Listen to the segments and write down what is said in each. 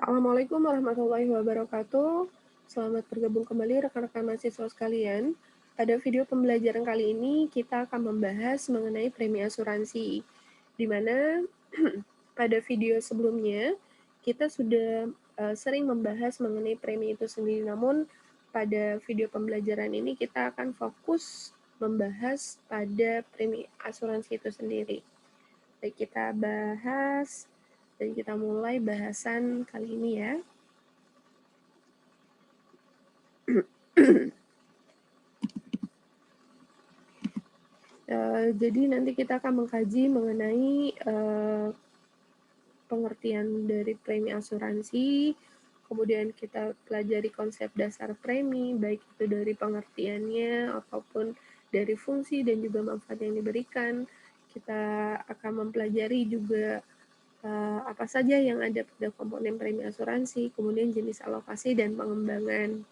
Assalamualaikum warahmatullahi wabarakatuh. Selamat bergabung kembali rekan-rekan mahasiswa sekalian. Pada video pembelajaran kali ini kita akan membahas mengenai premi asuransi, di mana pada video sebelumnya kita sudah sering membahas mengenai premi itu sendiri. Namun pada video pembelajaran ini kita akan fokus membahas pada premi asuransi itu sendiri. Baik, kita bahas dan kita mulai bahasan kali ini ya. Jadi nanti kita akan mengkaji mengenai pengertian dari premi asuransi, kemudian kita pelajari konsep dasar premi, baik itu dari pengertiannya ataupun dari fungsi dan juga manfaat yang diberikan. Kita akan mempelajari juga apa saja yang ada pada komponen premi asuransi, kemudian jenis alokasi dan pengembangan.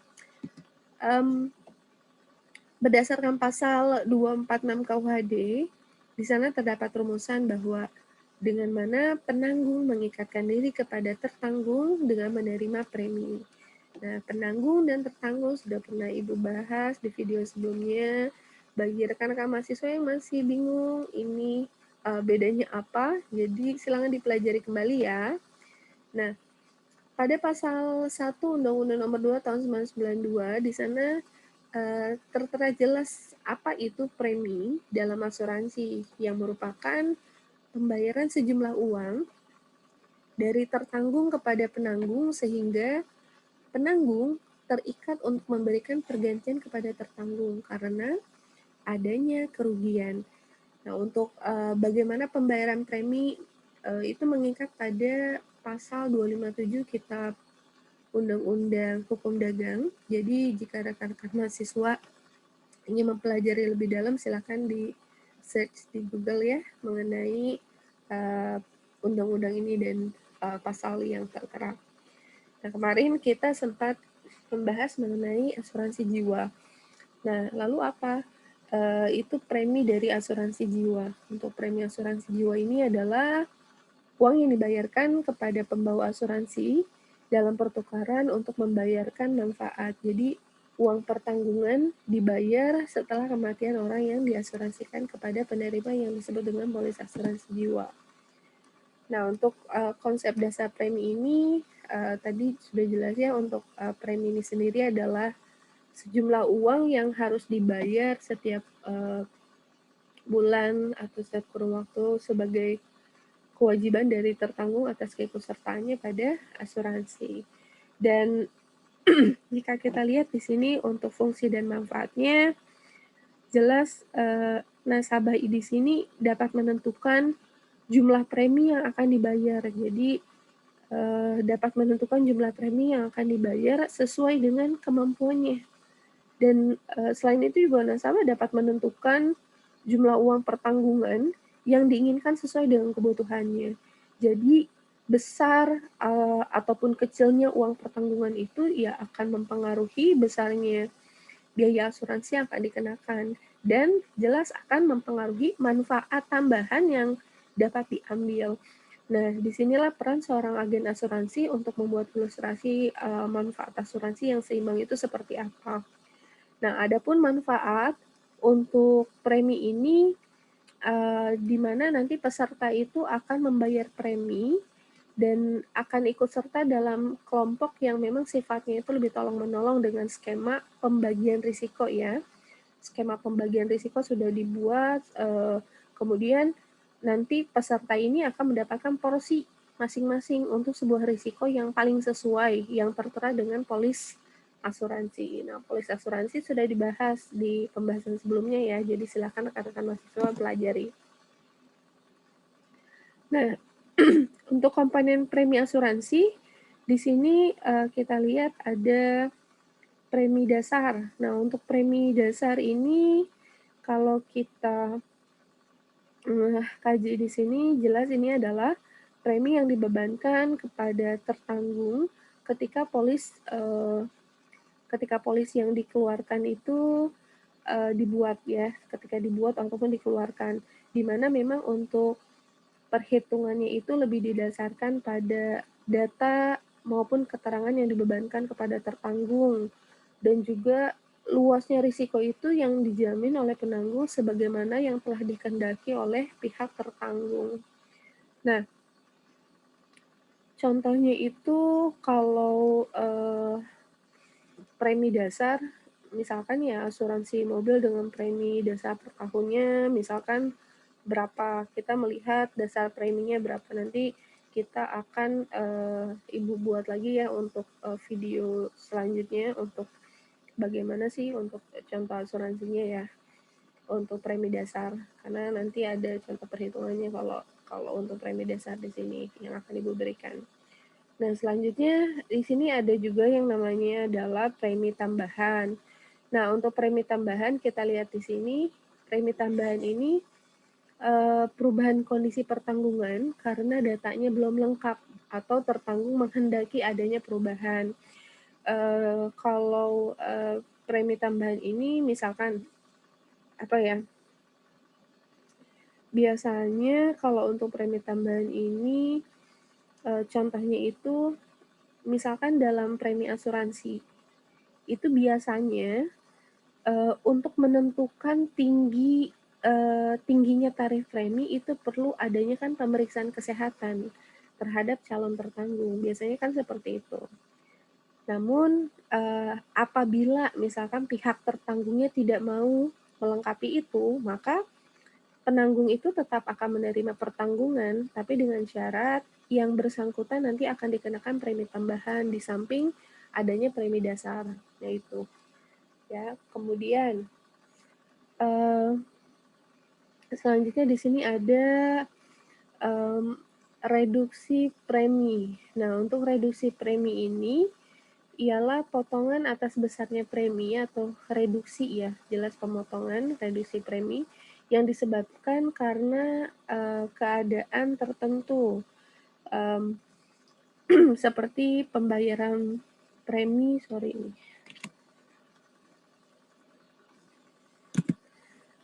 Berdasarkan pasal 246 KUHD, di sana terdapat rumusan bahwa dengan mana penanggung mengikatkan diri kepada tertanggung dengan menerima premi. Nah, penanggung dan tertanggung sudah pernah Ibu bahas di video sebelumnya. Bagi rekan-rekan mahasiswa yang masih bingung ini bedanya apa, jadi silakan dipelajari kembali ya. Nah, pada pasal 1 Undang-Undang Nomor 2 Tahun 1992, di sana tertera jelas apa itu premi dalam asuransi, yang merupakan pembayaran sejumlah uang dari tertanggung kepada penanggung sehingga penanggung terikat untuk memberikan pergantian kepada tertanggung karena adanya kerugian. Nah, untuk bagaimana pembayaran premi itu mengikat pada pasal 257 Kitab Undang-Undang Hukum Dagang. Jadi jika rekan-rekan mahasiswa ingin mempelajari lebih dalam, silakan di search di Google ya mengenai undang-undang ini dan pasal yang tertera. Nah, kemarin kita sempat membahas mengenai asuransi jiwa. Nah, lalu apa itu premi dari asuransi jiwa? Untuk premi asuransi jiwa ini adalah uang yang dibayarkan kepada pembawa asuransi dalam pertukaran untuk membayarkan manfaat. Jadi, uang pertanggungan dibayar setelah kematian orang yang diasuransikan kepada penerima yang disebut dengan polis asuransi jiwa. Nah, untuk konsep dasar premi ini tadi sudah jelas ya, untuk premi ini sendiri adalah sejumlah uang yang harus dibayar setiap bulan atau setiap kurun waktu sebagai kewajiban dari tertanggung atas keikutsertaannya pada asuransi. Dan jika kita lihat di sini untuk fungsi dan manfaatnya, jelas nasabah di sini dapat menentukan jumlah premi yang akan dibayar. Jadi dapat menentukan jumlah premi yang akan dibayar sesuai dengan kemampuannya. Dan selain itu juga nasabah dapat menentukan jumlah uang pertanggungan yang diinginkan sesuai dengan kebutuhannya. Jadi besar ataupun kecilnya uang pertanggungan itu ya akan mempengaruhi besarnya biaya asuransi yang akan dikenakan dan jelas akan mempengaruhi manfaat tambahan yang dapat diambil. Nah, disinilah peran seorang agen asuransi untuk membuat ilustrasi manfaat asuransi yang seimbang itu seperti apa. Nah, adapun manfaat untuk premi ini di mana nanti peserta itu akan membayar premi dan akan ikut serta dalam kelompok yang memang sifatnya itu lebih tolong-menolong dengan skema pembagian risiko ya. Skema pembagian risiko sudah dibuat, kemudian nanti peserta ini akan mendapatkan porsi masing-masing untuk sebuah risiko yang paling sesuai, yang tertera dengan polis asuransi. Nah, polis asuransi sudah dibahas di pembahasan sebelumnya ya, jadi silakan rekan-rekan mahasiswa pelajari. Nah, untuk komponen premi asuransi, di sini kita lihat ada premi dasar. Nah, untuk premi dasar ini, kalau kita kaji di sini, jelas ini adalah premi yang dibebankan kepada tertanggung ketika polis yang dikeluarkan itu dibuat ya, ketika dibuat ataupun dikeluarkan, di mana memang untuk perhitungannya itu lebih didasarkan pada data maupun keterangan yang dibebankan kepada tertanggung, dan juga luasnya risiko itu yang dijamin oleh penanggung sebagaimana yang telah dikehendaki oleh pihak tertanggung. Nah, contohnya itu kalau premi dasar, misalkan ya asuransi mobil dengan premi dasar per tahunnya, misalkan berapa, kita melihat dasar preminya berapa, nanti kita akan Ibu buat lagi ya untuk video selanjutnya untuk bagaimana sih untuk contoh asuransinya ya untuk premi dasar, karena nanti ada contoh perhitungannya kalau kalau untuk premi dasar di sini yang akan Ibu berikan. Nah, selanjutnya di sini ada juga yang namanya adalah premi tambahan. Nah, untuk premi tambahan kita lihat di sini, premi tambahan ini perubahan kondisi pertanggungan karena datanya belum lengkap atau tertanggung menghendaki adanya perubahan. Kalau premi tambahan ini misalkan apa ya? Biasanya kalau untuk premi tambahan ini contohnya itu misalkan dalam premi asuransi, itu biasanya, untuk menentukan tingginya tarif premi itu perlu adanya kan pemeriksaan kesehatan terhadap calon tertanggung, biasanya kan seperti itu. Namun, apabila misalkan pihak tertanggungnya tidak mau melengkapi itu, maka penanggung itu tetap akan menerima pertanggungan, tapi dengan syarat yang bersangkutan nanti akan dikenakan premi tambahan di samping adanya premi dasar, yaitu ya. Kemudian selanjutnya di sini ada reduksi premi. Nah, untuk reduksi premi ini ialah potongan atas besarnya premi atau reduksi ya, jelas pemotongan reduksi premi yang disebabkan karena keadaan tertentu seperti pembayaran premi,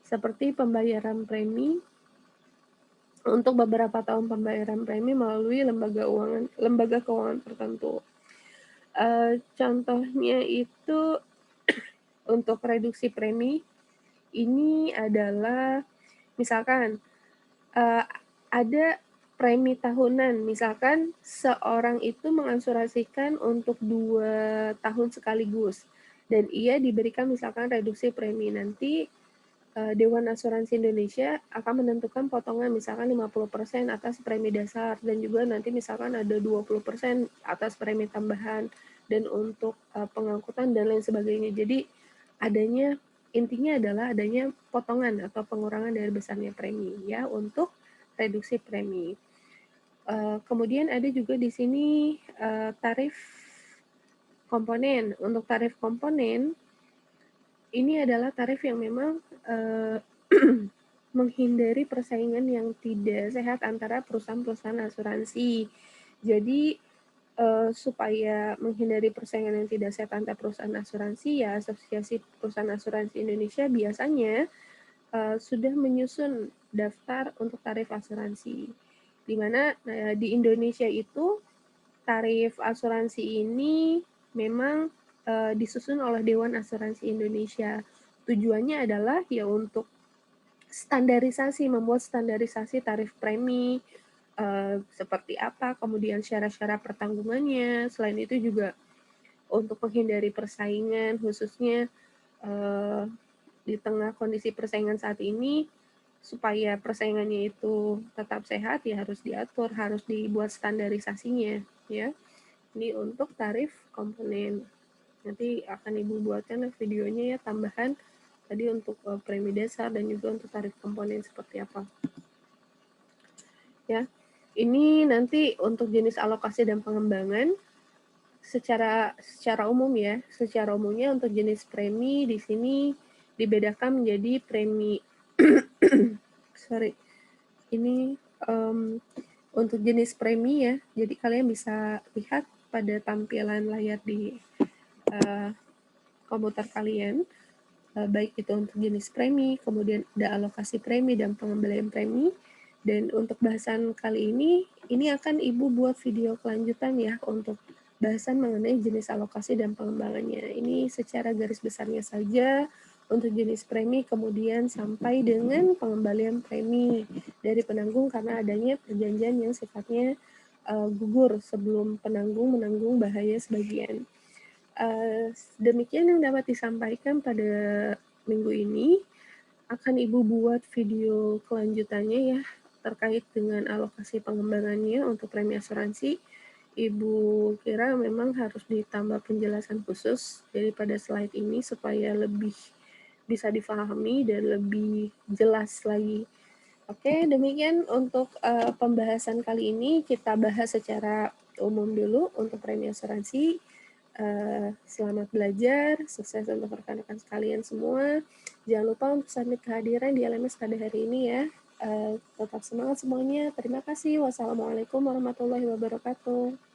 seperti pembayaran premi untuk beberapa tahun pembayaran premi melalui lembaga keuangan tertentu. Contohnya itu untuk reduksi premi ini adalah misalkan ada premi tahunan, misalkan seorang itu mengasuransikan untuk 2 tahun sekaligus dan ia diberikan misalkan reduksi premi, nanti Dewan Asuransi Indonesia akan menentukan potongan misalkan 50% atas premi dasar dan juga nanti misalkan ada 20% atas premi tambahan dan untuk pengangkutan dan lain sebagainya. Jadi intinya adalah adanya potongan atau pengurangan dari besarnya premi ya untuk reduksi premi. Kemudian ada juga di sini tarif komponen. Untuk tarif komponen ini adalah tarif yang memang menghindari persaingan yang tidak sehat antara perusahaan-perusahaan asuransi. Jadi supaya menghindari persaingan yang tidak sehat antara perusahaan asuransi, ya Asosiasi Perusahaan Asuransi Indonesia biasanya sudah menyusun daftar untuk tarif asuransi. Di mana di Indonesia itu tarif asuransi ini memang disusun oleh Dewan Asuransi Indonesia. Tujuannya adalah ya untuk membuat standarisasi tarif premi, seperti apa, kemudian syarat-syarat pertanggungannya. Selain itu juga untuk menghindari persaingan, khususnya di tengah kondisi persaingan saat ini, supaya persaingannya itu tetap sehat, ya harus diatur, harus dibuat standarisasinya, ya. Ini untuk tarif komponen. Nanti akan Ibu buatkan videonya ya, tambahan tadi untuk premi dasar dan juga untuk tarif komponen seperti apa. Ya. Ini nanti untuk jenis alokasi dan pengembangan secara umum ya. Secara umumnya untuk jenis premi di sini dibedakan menjadi premi ini untuk jenis premi ya. Jadi kalian bisa lihat pada tampilan layar di komputer kalian, baik itu untuk jenis premi, kemudian ada alokasi premi dan pengembalian premi. Dan untuk bahasan kali ini akan Ibu buat video kelanjutan ya untuk bahasan mengenai jenis alokasi dan pengembangannya. Ini secara garis besarnya saja untuk jenis premi, kemudian sampai dengan pengembalian premi dari penanggung karena adanya perjanjian yang sifatnya gugur sebelum penanggung menanggung bahaya sebagian. Demikian yang dapat disampaikan pada minggu ini. Akan Ibu buat video kelanjutannya ya, terkait dengan alokasi pengembangannya untuk premi asuransi. Ibu kira memang harus ditambah penjelasan khusus daripada slide ini supaya lebih bisa difahami dan lebih jelas lagi. Oke, demikian untuk pembahasan kali ini. Kita bahas secara umum dulu untuk premi asuransi. Selamat belajar, sukses untuk rekan-rekan sekalian semua. Jangan lupa untuk submit kehadiran di LMS pada hari ini ya. Tetap semangat semuanya. Terima kasih. Wassalamualaikum warahmatullahi wabarakatuh.